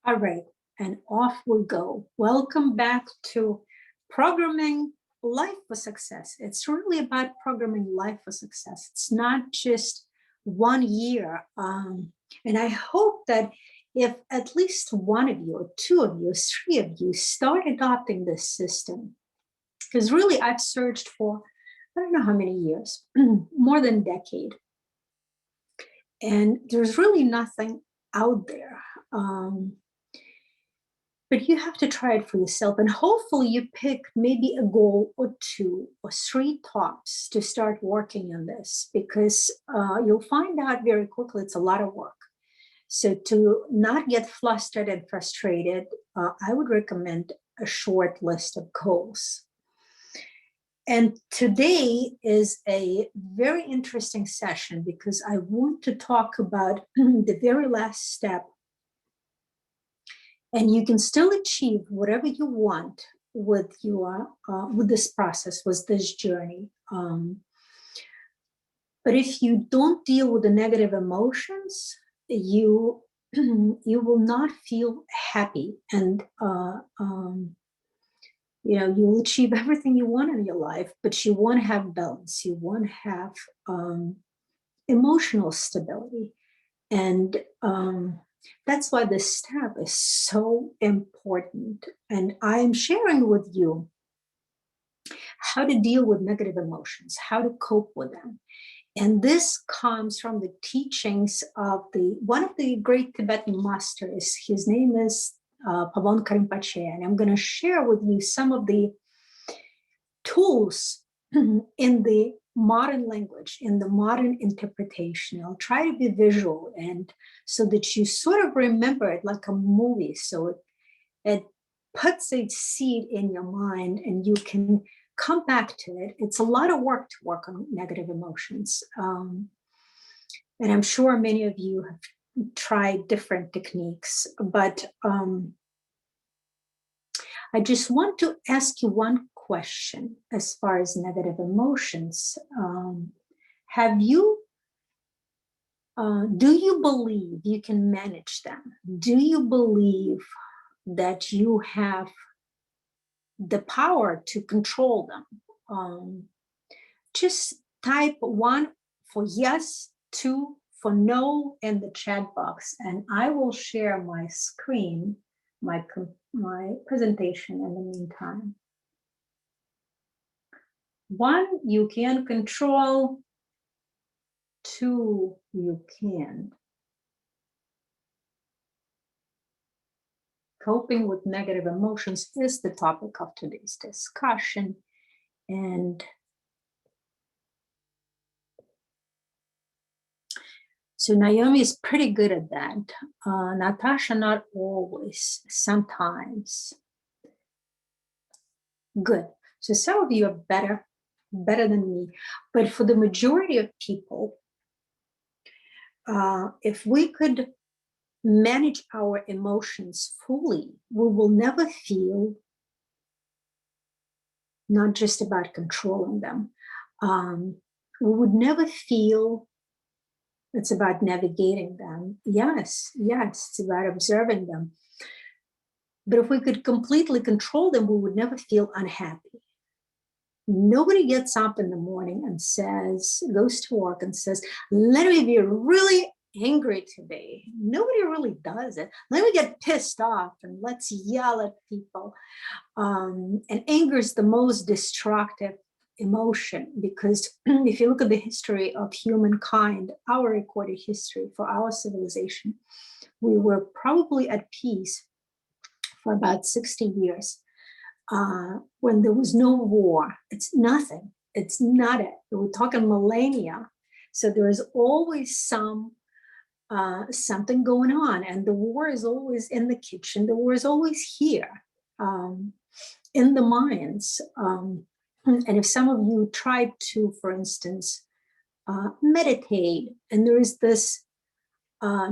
All right, and off we go. Welcome back to Programming Life for Success. It's really about programming life for success. It's not just 1 year. And I hope that if at least one of you, or two of you, or three of you start adopting this system, because really I've searched for, I don't know how many years, more than a decade. And there's really nothing out there. But you have to try it for yourself. And hopefully you pick maybe a goal or two or three tops to start working on this, because you'll find out very quickly it's a lot of work. So to not get flustered and frustrated, I would recommend a short list of goals. And today is a very interesting session because I want to talk about the very last step. And you can still achieve whatever you want with your with this process, with this journey. But if you don't deal with the negative emotions, you you will not feel happy, and you'll achieve everything you want in your life, but you won't have balance. You won't have emotional stability, and that's why this step is so important. And I'm sharing with you how to deal with negative emotions, how to cope with them. And this comes from the teachings of one of the great Tibetan masters. His name is Pavon Rinpoche, and I'm going to share with you some of the tools in the modern language, in the modern interpretation. I'll try to be visual, and so that you sort of remember it like a movie. So it puts a seed in your mind and you can come back to it. It's a lot of work to work on negative emotions. And I'm sure many of you have tried different techniques, but I just want to ask you one question as far as negative emotions. Do you believe you can manage them? Do you believe that you have the power to control them? Just type 1 for yes, 2 for no in the chat box, and I will share my screen, my presentation in the meantime. 1, you can control. 2, you can't. Coping with negative emotions is the topic of today's discussion. And so Naomi is pretty good at that. Natasha, not always, sometimes. Good. So some of you are better than me. But for the majority of people, if we could manage our emotions fully, we will never feel not just about controlling them. We would never feel it's about navigating them. Yes, it's about observing them. But if we could completely control them, we would never feel unhappy. Nobody gets up in the morning and goes to work and says, let me be really angry today. Nobody really does it. Let me get pissed off and let's yell at people. And anger is the most destructive emotion, because if you look at the history of humankind, our recorded history for our civilization, we were probably at peace for about 60 years. When there was no war. It's nothing. It's not it. We're talking millennia. So there is always something going on, and the war is always in the kitchen. The war is always here, in the minds. And if some of you tried to, for instance, meditate, and there is this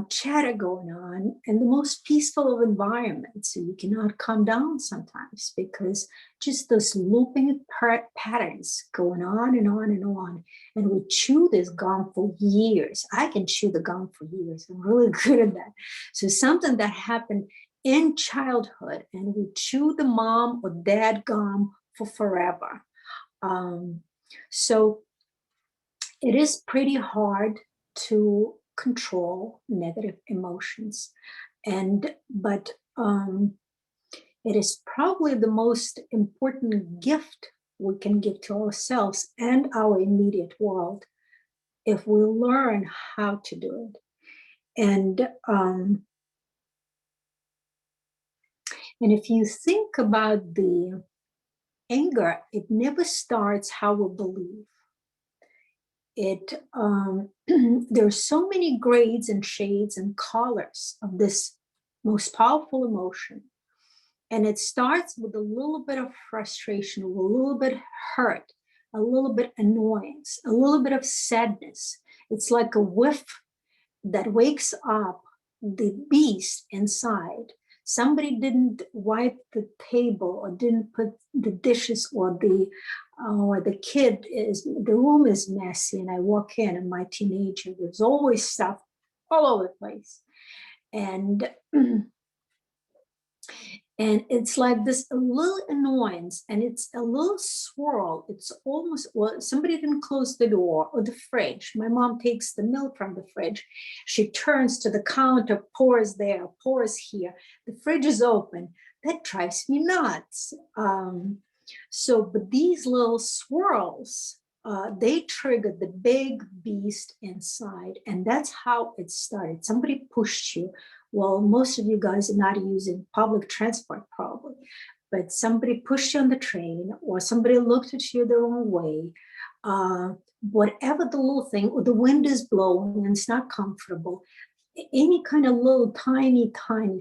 chatter going on in the most peaceful of environments, so you cannot calm down sometimes, because just those looping patterns going on and on and on. And we chew this gum for years. I can chew the gum for years. I'm really good at that. So something that happened in childhood, and we chew the mom or dad gum for forever. Um, so it is pretty hard to control negative emotions, but it is probably the most important gift we can give to ourselves and our immediate world if we learn how to do it. And if you think about the anger, it never starts how we believe. There are so many grades and shades and colors of this most powerful emotion. And it starts with a little bit of frustration, a little bit hurt, a little bit annoyance, a little bit of sadness. It's like a whiff that wakes up the beast inside. Somebody didn't wipe the table or didn't put the dishes, or the room is messy, and I walk in and my teenager, there's always stuff all over the place. And and it's like this a little annoyance, and it's a little swirl. It's almost, well, somebody didn't close the door, or the fridge. My mom takes the milk from the fridge. She turns to the counter, pours there, pours here. The fridge is open. That drives me nuts. But these little swirls, they trigger the big beast inside. And that's how it started. Somebody pushed you. Well, most of you guys are not using public transport probably, but somebody pushed you on the train, or somebody looked at you the wrong way. Whatever the little thing, or the wind is blowing and it's not comfortable, any kind of little tiny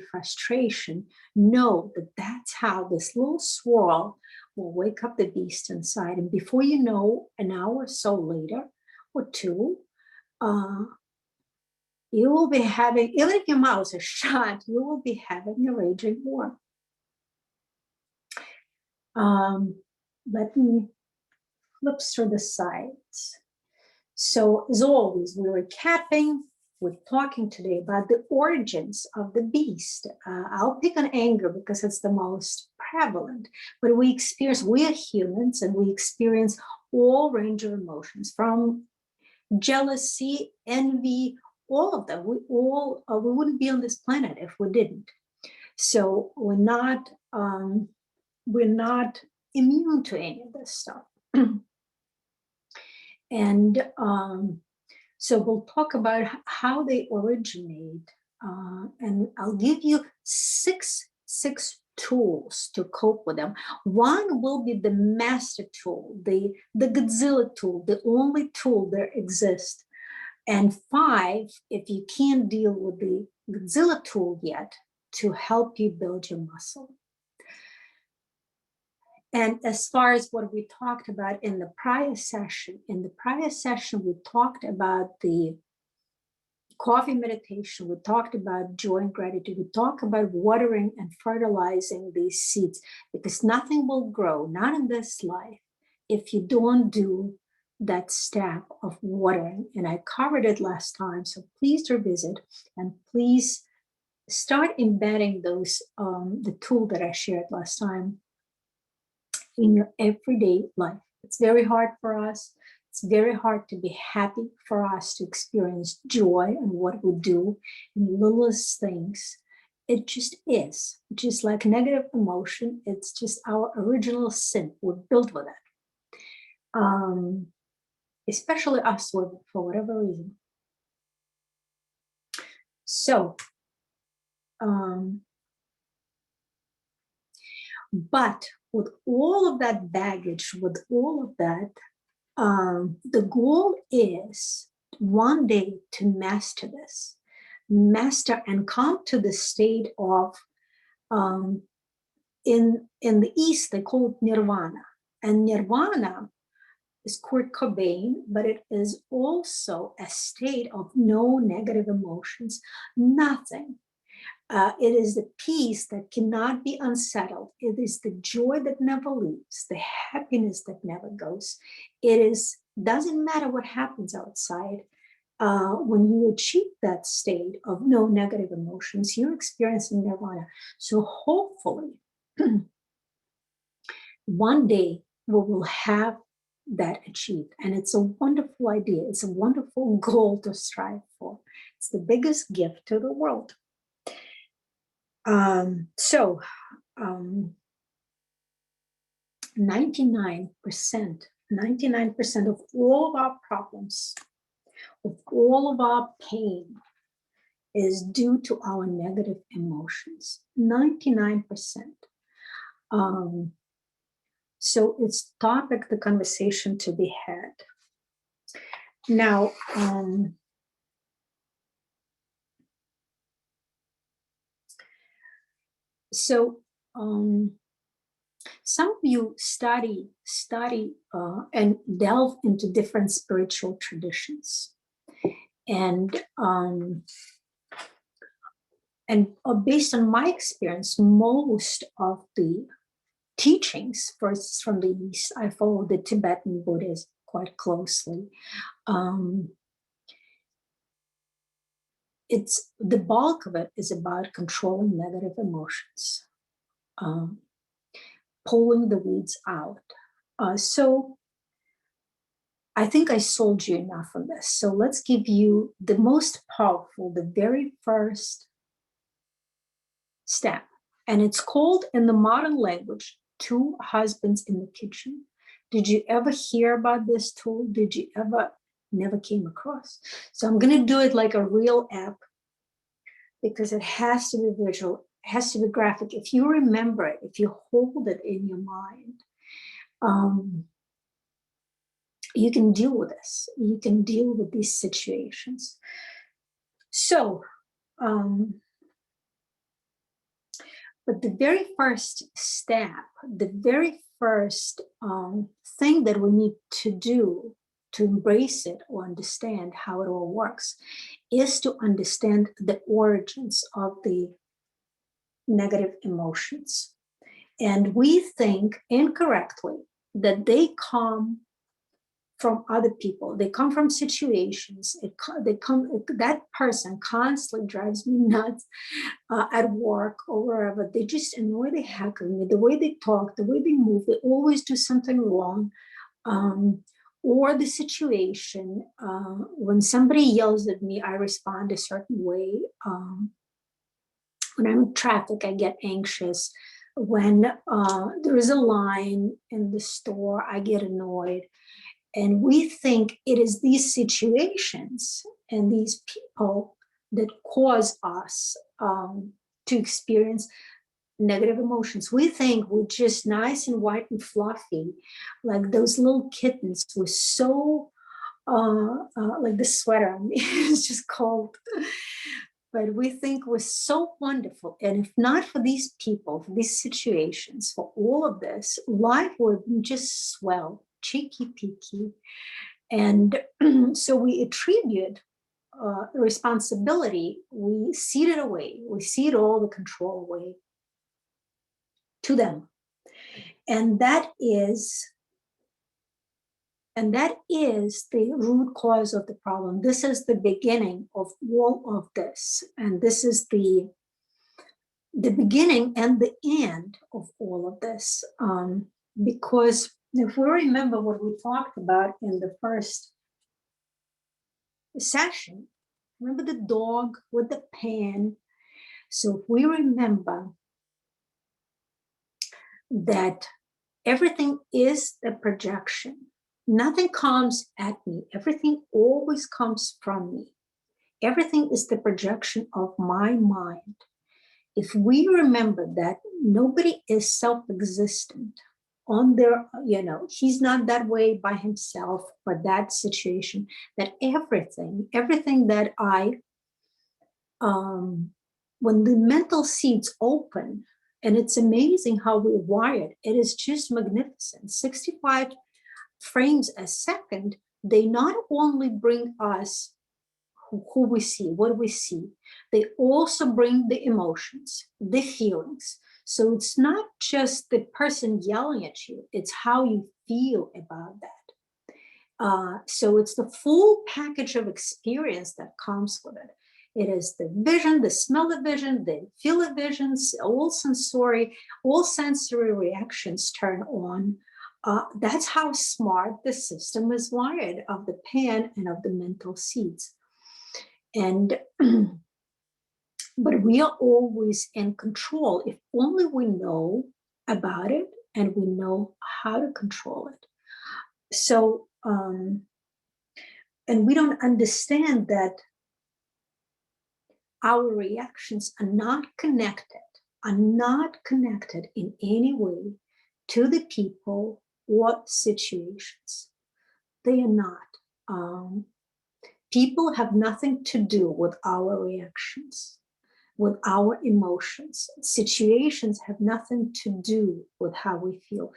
frustration, know that that's how this little swirl will wake up the beast inside. And before you know, an hour or so later, or two, you will be having, even if your mouth is shut, you will be having a raging war. Let me flip through the sides. So as always, we're recapping, we're talking today about the origins of the beast. I'll pick on anger because it's the most prevalent, but we are humans, and we experience all range of emotions, from jealousy, envy, all of them. We wouldn't be on this planet if we didn't. So we're not immune to any of this stuff. And so we'll talk about how they originate, and I'll give you six tools to cope with them. One will be the master tool, the Godzilla tool, the only tool there exists. And 5, if you can't deal with the Godzilla tool yet, to help you build your muscle. And as far as what we talked about in the prior session, we talked about the coffee meditation, we talked about joy and gratitude, we talked about watering and fertilizing these seeds, because nothing will grow, not in this life, if you don't do that step of watering. And I covered it last time, so please revisit, and please start embedding those, the tool that I shared last time, in your everyday life. It's very hard for us. It's very hard to be happy, for us to experience joy in what we do, in the littlest things. It just is. Just like negative emotion, it's just our original sin. We're built with it. Especially us, for whatever reason. So, but with all of that baggage, with all of that, the goal is one day to master this, and come to the state of, in the East, they call it nirvana. And nirvana is Kurt Cobain, but it is also a state of no negative emotions, nothing. It is the peace that cannot be unsettled. It is the joy that never leaves, the happiness that never goes. Doesn't matter what happens outside. when you achieve that state of no negative emotions, you're experiencing nirvana. So hopefully, one day we will have that achieved. And it's a wonderful idea. It's a wonderful goal to strive for. It's the biggest gift to the world. So 99% of all of our problems, of all of our pain, is due to our negative emotions. 99%. So it's topic, the conversation to be had. Now, some of you study and delve into different spiritual traditions, and based on my experience, most of the teachings, first from the East, I follow the Tibetan Buddhism quite closely. It's the bulk of it is about controlling negative emotions, pulling the weeds out. So I think I sold you enough on this. So let's give you the most powerful, the very first step. And it's called, in the modern language, 2 husbands in the kitchen. Did you ever hear about this tool? Did you ever? Never came across. So I'm going to do it like a real app, because it has to be visual, it has to be graphic. If you remember it, if you hold it in your mind, you can deal with this. You can deal with these situations. So, but the very first step, the very first thing that we need to do to embrace it or understand how it all works is to understand the origins of the negative emotions. And we think incorrectly that they come from other people. They come from situations. That person constantly drives me nuts at work or wherever. They just annoy the heck out of me. The way they talk, the way they move, they always do something wrong. Or the situation, when somebody yells at me, I respond a certain way. When I'm in traffic, I get anxious. When there is a line in the store, I get annoyed. And we think it is these situations and these people that cause us to experience negative emotions. We think we're just nice and white and fluffy, like those little kittens. We're so, like the sweater on me is just cold. But we think we're so wonderful. And if not for these people, for these situations, for all of this, life would just swell, cheeky peeky. And so we attribute responsibility, we cede it away, we cede all the control away to them. And that is the root cause of the problem. This is the beginning of all of this. And this is the beginning and the end of all of this. Because if we remember what we talked about in the first session, remember the dog with the pan? So if we remember that everything is a projection, nothing comes at me, everything always comes from me. Everything is the projection of my mind. If we remember that nobody is self-existent on their, he's not that way by himself for that situation, that everything that when the mental seeds open, and it's amazing how we're wired, it is just magnificent. 65 frames a second, they not only bring us who we see, what we see, they also bring the emotions, the feelings. So it's not just the person yelling at you, it's how you feel about that. So it's the full package of experience that comes with it. It is the vision, the smell of vision, the feel of visions, all sensory reactions turn on. That's how smart the system is wired of the pan and of the mental seeds. And but we are always in control if only we know about it and we know how to control it. So, and we don't understand that our reactions are not connected in any way to the people or situations. They are not. People have nothing to do with our reactions, with our emotions. Situations have nothing to do with how we feel.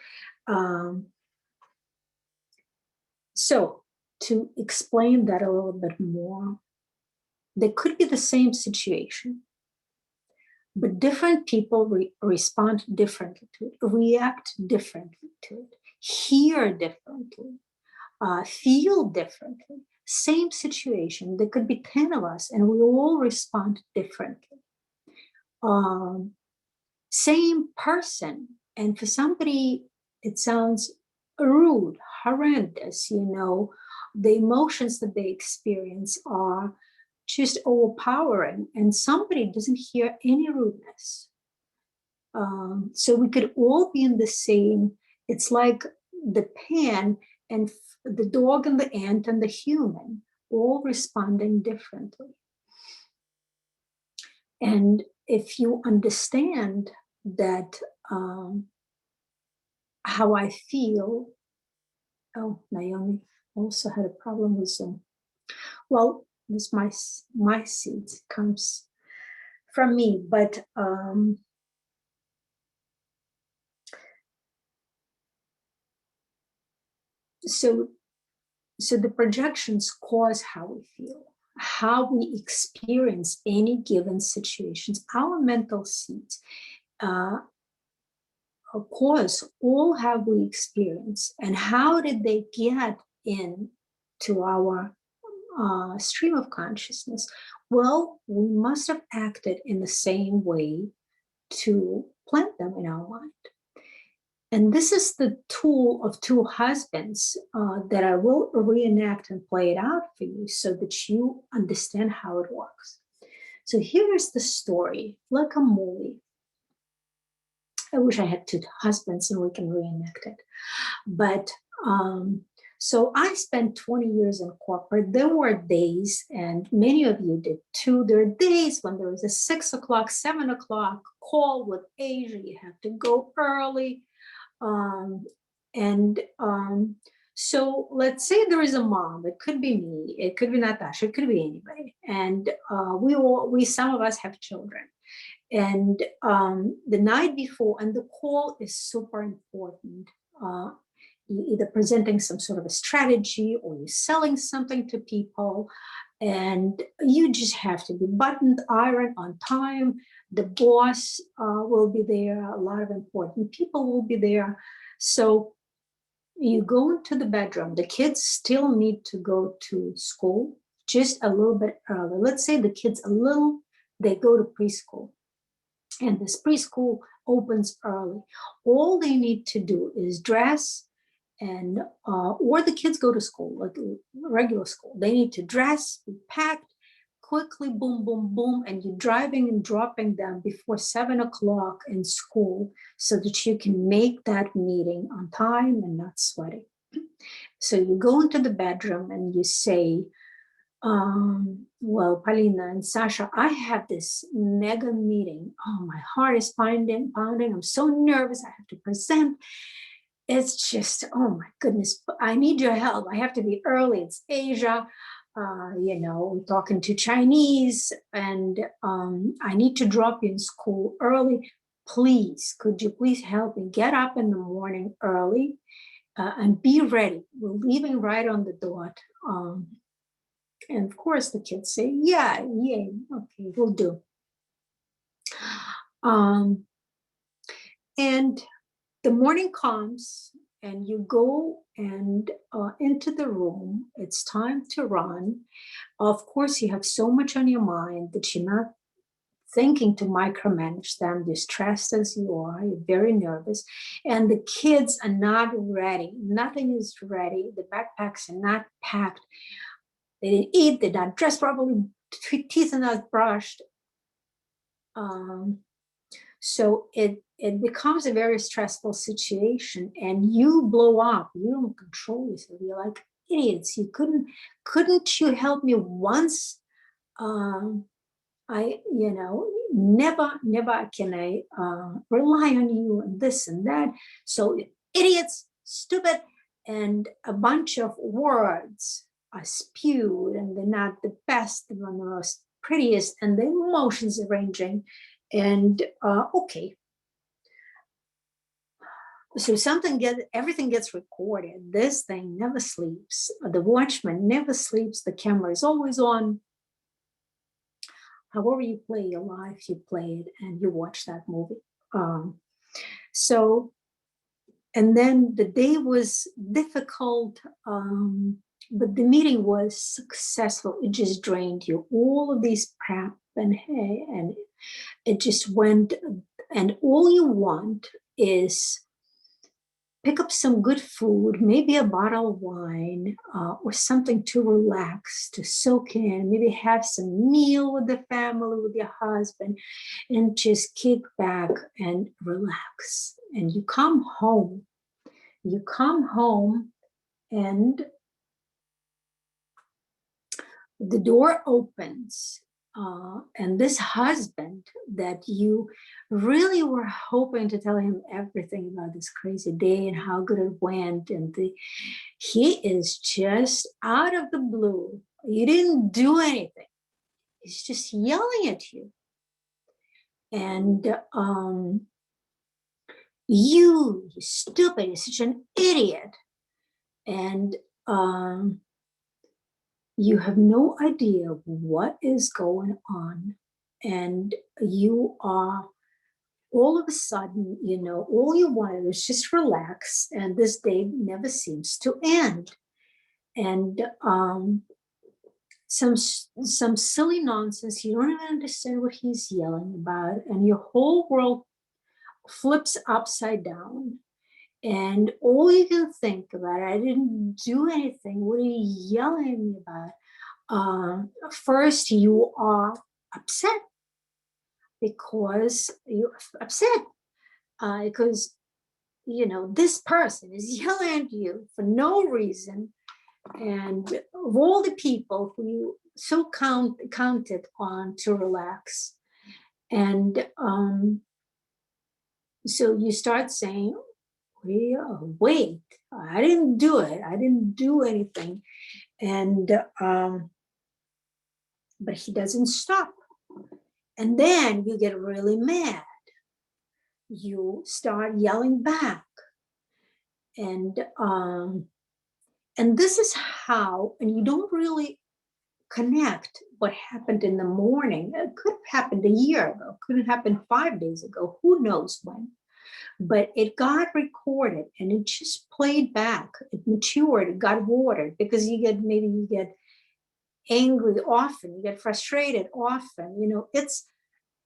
So to explain that a little bit more, there could be the same situation, but different people respond differently to it, react differently to it, hear differently, feel differently. Same situation, there could be 10 of us and we all respond differently. Same person, and for somebody it sounds rude, horrendous, the emotions that they experience are just overpowering, and somebody doesn't hear any rudeness. So we could all be in the same, it's like the pan and the dog and the ant and the human all responding differently. And if you understand that how I feel, oh, Naomi also had a problem with Zoom. Well, this my seed comes from me, but so the projections cause how we feel, how we experience any given situations. Our mental seeds of course, all have we experienced, and how did they get in to our stream of consciousness? Well, we must have acted in the same way to plant them in our mind. And this is the tool of two husbands that I will reenact and play it out for you so that you understand how it works. So here is the story, like a movie. I wish I had two husbands and we can reenact it. But so I spent 20 years in corporate. There were days, and many of you did too. There are days when there was a 6 o'clock, 7 o'clock call with Asia. You have to go early. So let's say there is a mom. It could be me. It could be Natasha. It could be anybody. And some of us have children. And the night before, and the call is super important. Either presenting some sort of a strategy or you're selling something to people, and you just have to be buttoned, iron, on time. The boss will be there. A lot of important people will be there. So you go into the bedroom. The kids still need to go to school just a little bit early. Let's say the kids they go to preschool. And this preschool opens early. All they need to do is dress, and or the kids go to school, like regular school. They need to dress, be packed, quickly, boom, boom, boom, and you're driving and dropping them before 7 o'clock in school so that you can make that meeting on time and not sweating. So you go into the bedroom and you say, well, Paulina and Sasha, I have this mega meeting. Oh, my heart is pounding. I'm so nervous. I have to present. It's just, oh my goodness, I need your help. I have to be early. It's Asia, talking to Chinese, and I need to drop you in school early. Please, could you please help me get up in the morning early and be ready? We're leaving right on the dot. And of course, the kids say, yeah, okay, we'll do. And the morning comes, and you go and into the room. It's time to run. Of course, you have so much on your mind that you're not thinking to micromanage them. You're stressed as you are, you're very nervous, and the kids are not ready. Nothing is ready. The backpacks are not packed. They didn't eat, they're not dressed properly, teeth are not brushed. So it becomes a very stressful situation, and you blow up. You don't control yourself. You're like idiots. You couldn't you help me once? Never can I rely on you and this and that. So idiots, stupid, and a bunch of words are spewed, and they're not the best, they're not the most prettiest, and the emotions are ranging. And okay, so everything gets recorded. This thing never sleeps. The watchman never sleeps. The camera is always on. However you play your life, you play it and you watch that movie. So, and then the day was difficult, but the meeting was successful. It just drained you. All of these prep and hey, and it just went, and all you want is pick up some good food, maybe a bottle of wine or something to relax, to soak in, maybe have some meal with the family, with your husband, and just kick back and relax. And you come home. You come home and the door opens. And this husband that you really were hoping to tell him everything about this crazy day and how good it went, and he is just out of the blue. You didn't do anything. He's just yelling at you. And you stupid, you're such an idiot. And you have no idea what is going on. And you are all of a sudden, all you wanted was just relax. And this day never seems to end. And some silly nonsense. You don't even understand what he's yelling about. And your whole world flips upside down. And all you can think about, I didn't do anything. What are you yelling at me about? First, you are upset because this person is yelling at you for no reason. And of all the people who you so counted on to relax. And so you start saying, wait, I didn't do it. I didn't do anything. And but he doesn't stop. And then you get really mad. You start yelling back. And this is how, and you don't really connect what happened in the morning. It could have happened a year ago, could have happened 5 days ago, who knows when. But it got recorded and it just played back. It matured, it got watered, because you get angry often, you get frustrated often.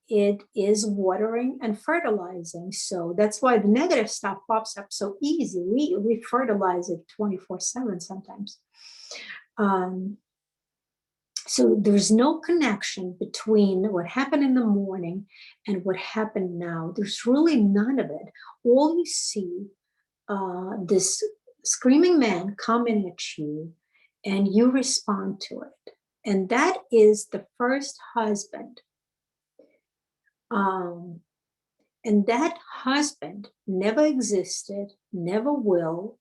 It is watering and fertilizing. So that's why the negative stuff pops up so easy. We fertilize it 24/7 sometimes. So there's no connection between what happened in the morning and what happened now. There's really none of it. All you see, this screaming man coming at you, and you respond to it. And that is the first husband. And that husband never existed, never will.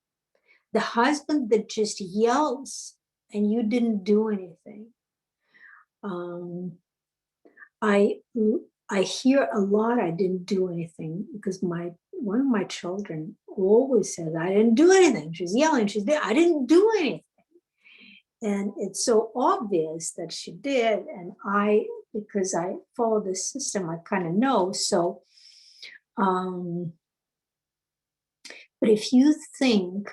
The husband that just yells and you didn't do anything. I hear a lot, I didn't do anything, because one of my children always says, I didn't do anything. She's yelling, she's there, I didn't do anything. And it's so obvious that she did. And because I follow this system, I kind of know. So, but But if you think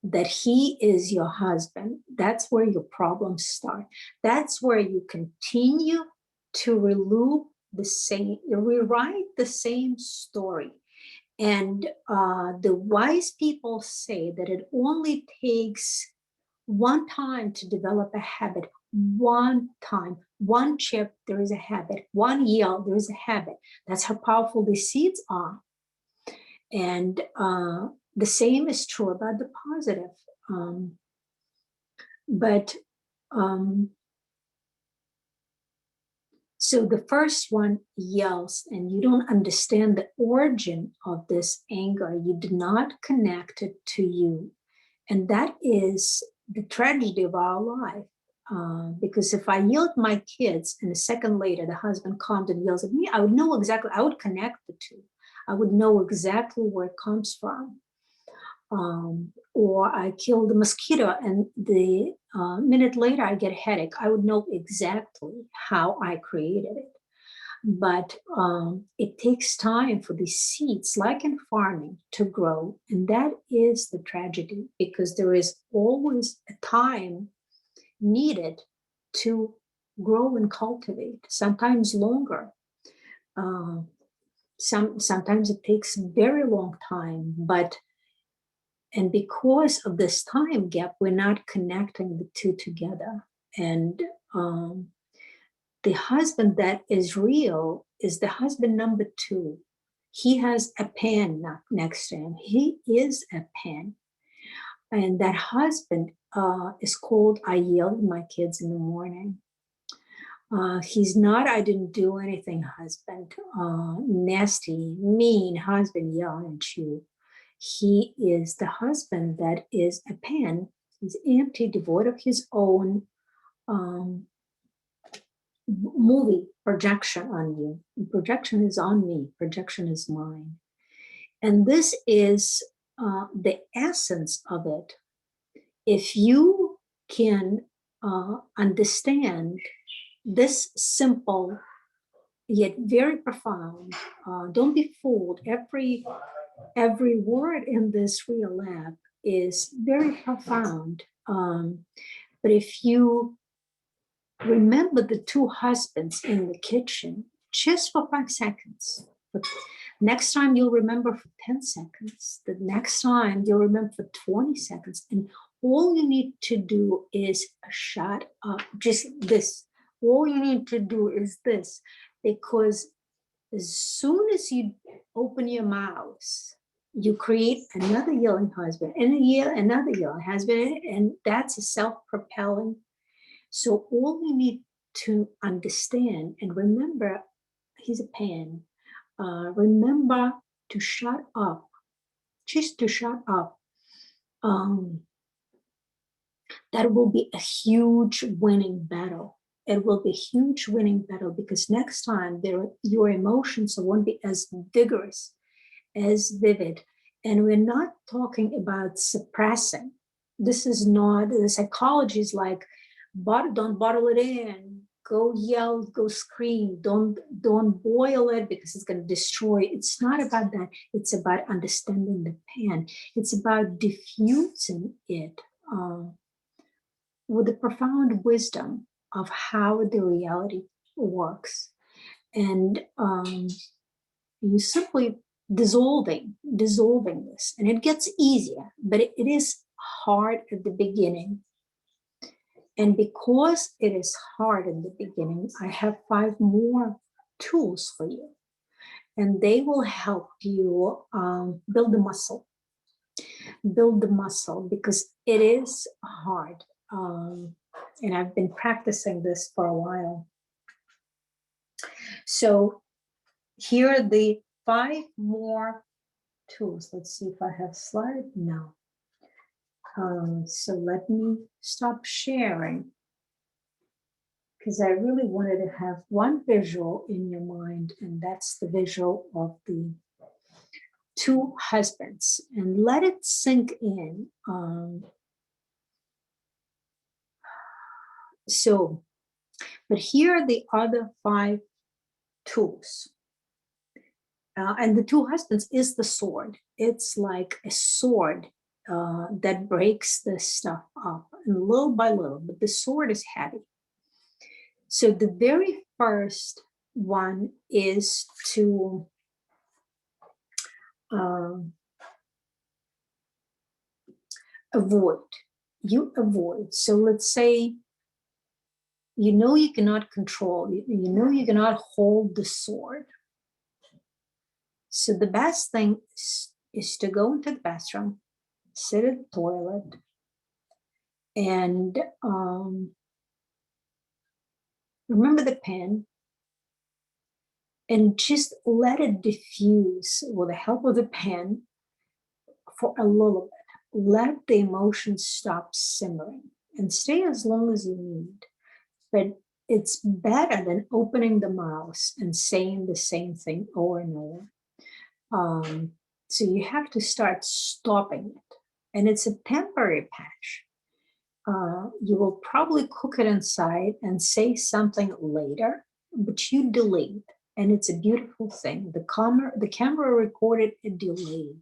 that he is your husband, that's where your problems start. That's where you continue to rewrite the same story. And the wise people say that it only takes one time to develop a habit. One time, one chip, there is a habit. One yell, there is a habit. That's how powerful these seeds are. And the same is true about the positive. But so the first one yells, and you don't understand the origin of this anger. You do not connect it to you. And that is the tragedy of our life. Because if I yell at my kids and a second later the husband comes and yells at me, I would know exactly, I would connect the two. I would know exactly where it comes from. Or I kill the mosquito and the minute later I get a headache. I would know exactly how I created it. But it takes time for these seeds, like in farming, to grow. And that is the tragedy, because there is always a time needed to grow and cultivate, sometimes longer. Sometimes it takes a very long time, and because of this time gap, we're not connecting the two together. And the husband that is real is the husband number two. He has a pen next to him. He is a pen. And that husband is called, I yell at my kids in the morning. He's not, I didn't do anything husband, nasty, mean husband yelling at you. He is the husband that is a pen. He's empty, devoid of his own movie projection on you. Projection is on me. Projection is mine. And this is the essence of it. If you can understand this simple yet very profound, don't be fooled. Every word in this real lab is very profound. But if you remember the two husbands in the kitchen just for 5 seconds, but next time you'll remember for 10 seconds, the next time you'll remember for 20 seconds, and all you need to do is shut up. Just this. All you need to do is this, because as soon as you open your mouth, you create another yelling husband and another yelling husband, and that's a self-propelling. So all we need to understand and remember, he's a pen. Remember to shut up, just to shut up. That will be a huge winning battle. It will be a huge winning battle, because next time your emotions won't be as vigorous, as vivid. And we're not talking about suppressing. This is not, the psychology is like, don't bottle it in, go yell, go scream, don't boil it because it's going to destroy. It's not about that. It's about understanding the pan. It's about diffusing it with the profound wisdom of how the reality works. And you simply dissolving this, and it gets easier, but it is hard at the beginning. And because it is hard in the beginning, I have 5 more tools for you, and they will help you build the muscle, because it is hard. And I've been practicing this for a while. So here are the 5 more tools. Let's see if I have slide. No. So let me stop sharing, because I really wanted to have one visual in your mind, and that's the visual of the 2 husbands, and let it sink in. But here are the other 5 tools. And the two husbands is the sword. It's like a sword that breaks this stuff up, and little by little, but the sword is heavy. So the very first one is to avoid. You avoid. So let's say you know you cannot control, you know you cannot hold the sword. So the best thing is to go into the bathroom, sit at the toilet, and remember the pen, and just let it diffuse with the help of the pen for a little bit. Let the emotions stop simmering and stay as long as you need. But it's better than opening the mouth and saying the same thing over and over. So you have to start stopping it. And it's a temporary patch. You will probably cook it inside and say something later, but you delayed. And it's a beautiful thing. The camera recorded a delay,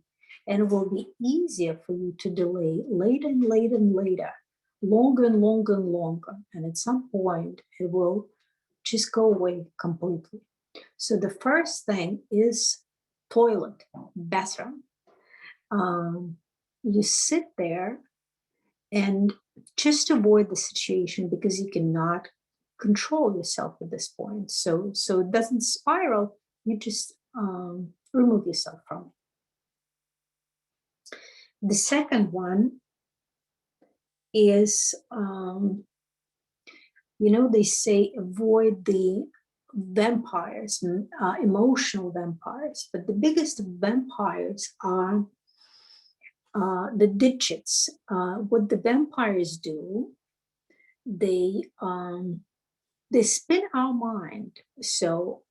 and it will be easier for you to delay later and later and later, longer and longer and longer. And at some point, it will just go away completely. So the first thing is toilet, bathroom. You sit there and just avoid the situation, because you cannot control yourself at this point. So it doesn't spiral. You just remove yourself from it. The second one is, they say avoid the vampires, emotional vampires, but the biggest vampires are the digits. What the vampires do, they spin our mind. So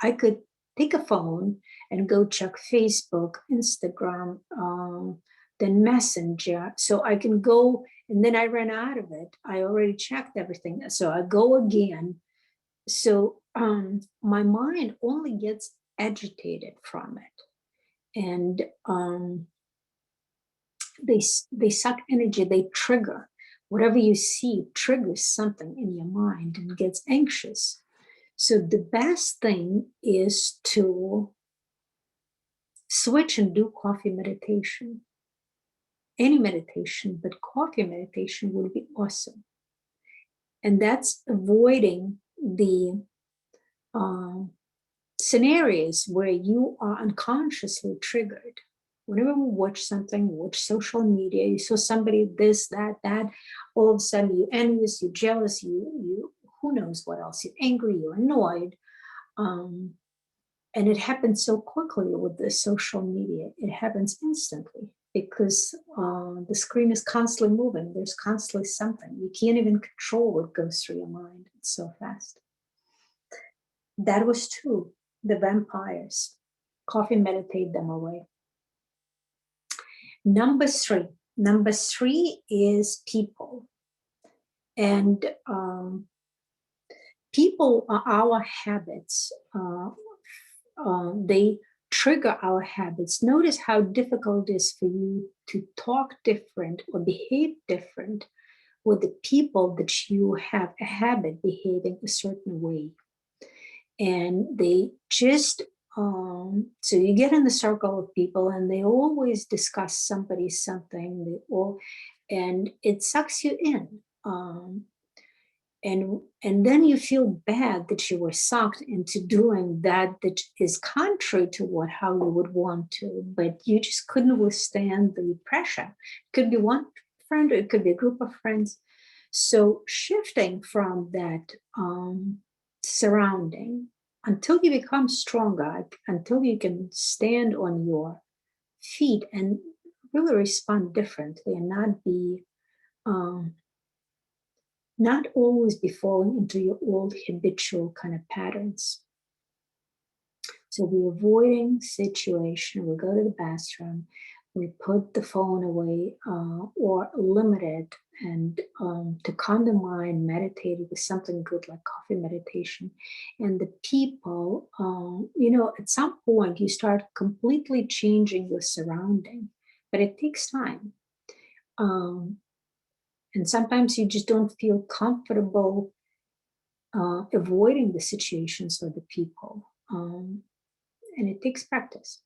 I could take a phone and go check Facebook, Instagram, then Messenger. So I can go, and then I ran out of it. I already checked everything. So I go again. So my mind only gets agitated from it. And they suck energy, they trigger. Whatever you see triggers something in your mind and gets anxious. So the best thing is to switch and do coffee meditation. Any meditation, but coffee meditation would be awesome. And that's avoiding the scenarios where you are unconsciously triggered. Whenever we watch something, watch social media, you saw somebody this, that, all of a sudden you're envious, you're jealous, you who knows what else, you're angry, you're annoyed. And it happens so quickly with the social media. It happens instantly because the screen is constantly moving. There's constantly something. You can't even control what goes through your mind. It's so fast. That was two, the vampires. Coffee meditate them away. Number three is people. And people are our habits. They trigger our habits. Notice how difficult it is for you to talk different or behave different with the people that you have a habit behaving a certain way. And they just, so you get in the circle of people and they always discuss something, and it sucks you in. And then you feel bad that you were sucked into doing that is contrary to how you would want to, but you just couldn't withstand the pressure. It could be one friend, or it could be a group of friends. So shifting from that surrounding until you become stronger, until you can stand on your feet and really respond differently and not always be falling into your old habitual kind of patterns. So we're avoiding situation. We go to the bathroom. we put the phone away or limit it, and to calm the mind, meditate with something good like coffee meditation. And the people, at some point you start completely changing your surrounding, but it takes time. Um, and sometimes you just don't feel comfortable avoiding the situations or the people. And it takes practice.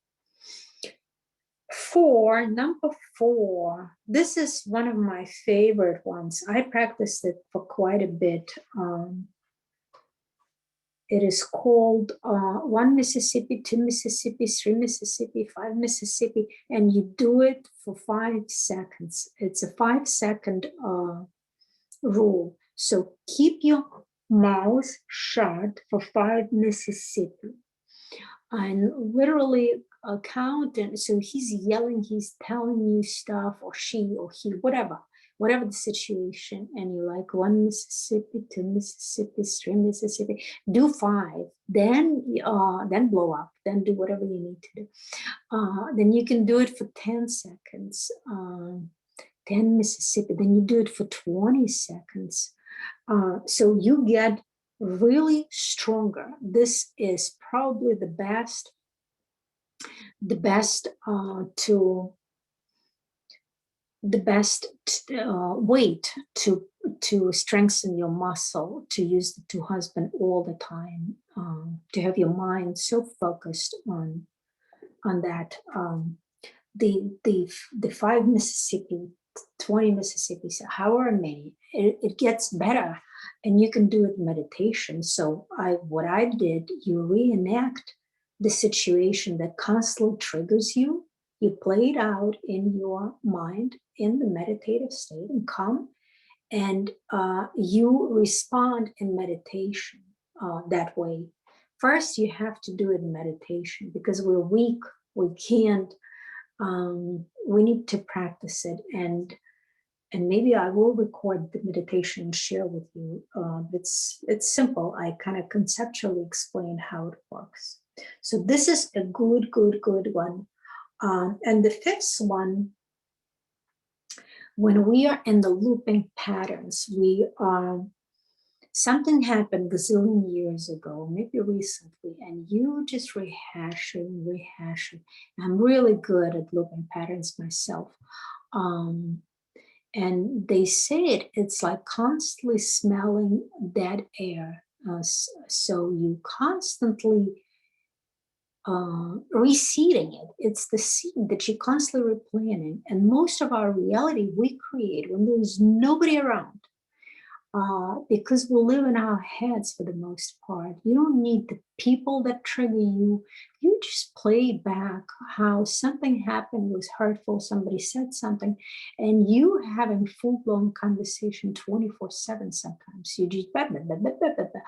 Number four, this is one of my favorite ones. I practiced it for quite a bit. It is called 1 Mississippi, 2 Mississippi, 3 Mississippi, 5 Mississippi, and you do it for 5 seconds. It's a 5-second rule. So keep your mouth shut for 5 Mississippi. And literally count, and so he's yelling, he's telling you stuff, or she or he, whatever the situation, and you're like 1 Mississippi, 2 Mississippi, 3 Mississippi, do 5, then blow up, then do whatever you need to do. Then you can do it for 10 seconds, 10 Mississippi, then you do it for 20 seconds. So you get really stronger. This is probably the best way to strengthen your muscle, to use the 2 husband all the time, to have your mind so focused on that. The 5 Mississippi, 20 Mississippi, however many, it gets better, and you can do it meditation. So what I did, you reenact the situation that constantly triggers you. You play it out in your mind in the meditative state and come, and you respond in meditation that way. First, you have to do it in meditation because we're weak. We can't. We need to practice it, and maybe I will record the meditation and share with you. It's simple. I kind of conceptually explain how it works. So this is a good one. And the 5th one, when we are in the looping patterns, something happened gazillion years ago, maybe recently, and you just rehashing. I'm really good at looping patterns myself. And they say it's like constantly smelling dead air. So you constantly reseeding it. It's the seed that you constantly replanting. And most of our reality we create when there's nobody around. Because we live in our heads for the most part. You don't need the people that trigger you. You just play back how something happened, was hurtful, somebody said something, and you having full-blown conversation 24/7 sometimes. You just blah, blah, blah, blah, blah, blah.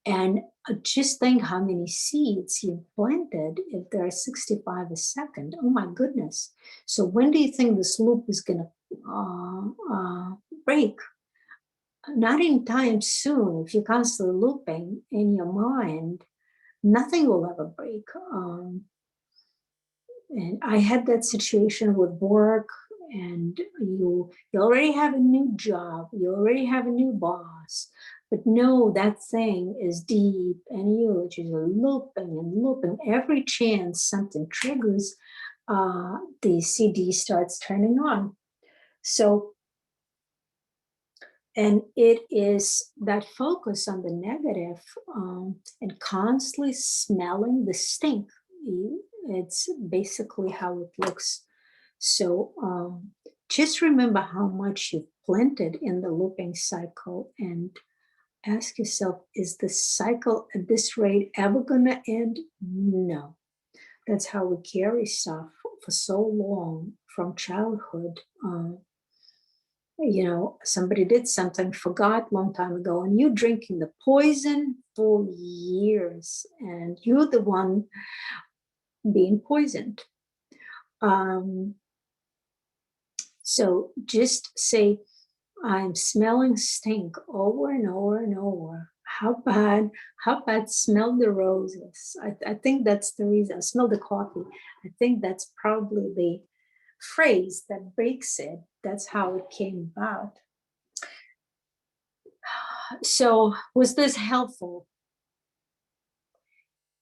And just think how many seeds you've planted if there are 65 a second. Oh my goodness. So when do you think this loop is going to break? Not anytime soon. If you're constantly looping in your mind, nothing will ever break. And I had that situation with work, and you already have a new job, you already have a new boss, but no, that thing is deep, and you just looping and looping. Every chance something triggers, the CD starts turning on. So, and it is that focus on the negative, and constantly smelling the stink. It's basically how it looks. So just remember how much you've planted in the looping cycle, and ask yourself, is the cycle at this rate ever going to end? No. That's how we carry stuff for so long from childhood. Somebody did something, forgot long time ago, and you're drinking the poison for years, and you're the one being poisoned. So just say, I'm smelling stink over and over and over. How bad smell the roses? I think that's the reason. Smell the coffee. I think that's probably phrase that breaks it. That's how it came about. So was this helpful?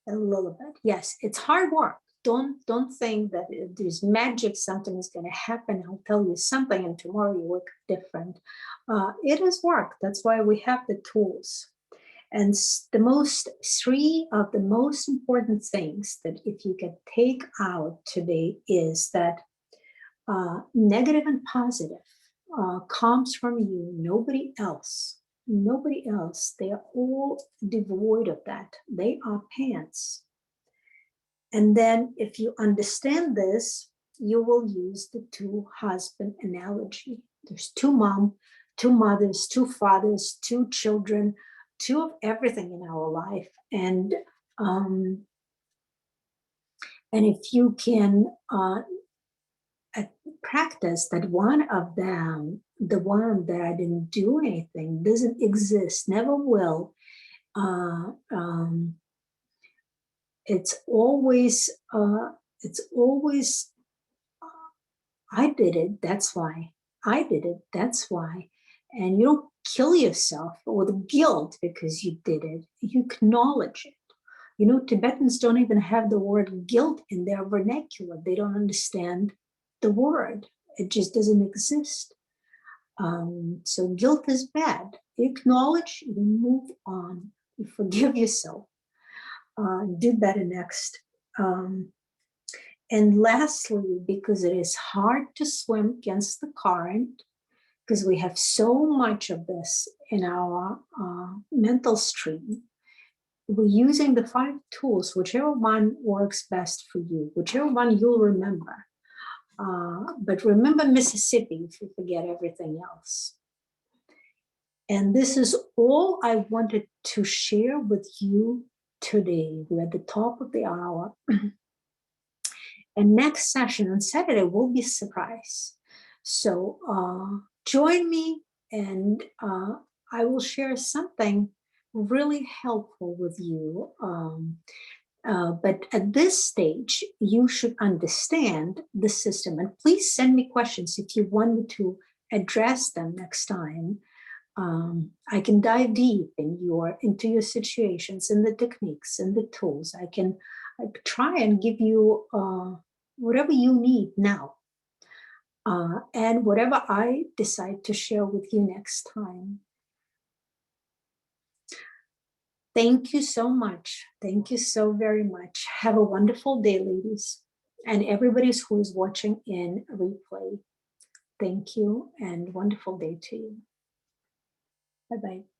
A little bit. Yes, it's hard work. Don't think that there's magic, something is going to happen. I'll tell you something and tomorrow you look different. It is work. That's why we have the tools. And three of the most important things that if you can take out today is that negative and positive comes from you, nobody else. Nobody else. They are all devoid of that. They are pants. And then if you understand this, you will use the two husband analogy. There's two mothers, two fathers, two children, two of everything in our life. And if you can practice that one of them, the one that I didn't do anything, doesn't exist, never will, it's always I did it, that's why. I did it, that's why. And you don't kill yourself with guilt because you did it. You acknowledge it. You know, Tibetans don't even have the word guilt in their vernacular. They don't understand the word. It just doesn't exist. So guilt is bad. You acknowledge, you move on, you forgive yourself. Do better next. And lastly, because it is hard to swim against the current, because we have so much of this in our mental stream, we're using the 5 tools, whichever one works best for you, whichever one you'll remember. But remember Mississippi if you forget everything else. And this is all I wanted to share with you today. We're at the top of the hour. And next session on Saturday will be a surprise. So join me and I will share something really helpful with you. But at this stage, you should understand the system. And please send me questions if you want me to address them next time. I can dive deep into your situations and the techniques and the tools. I can try and give you whatever you need now. And whatever I decide to share with you next time. Thank you so much. Thank you so very much. Have a wonderful day, ladies. And everybody who is watching in replay. Thank you and wonderful day to you. Bye-bye.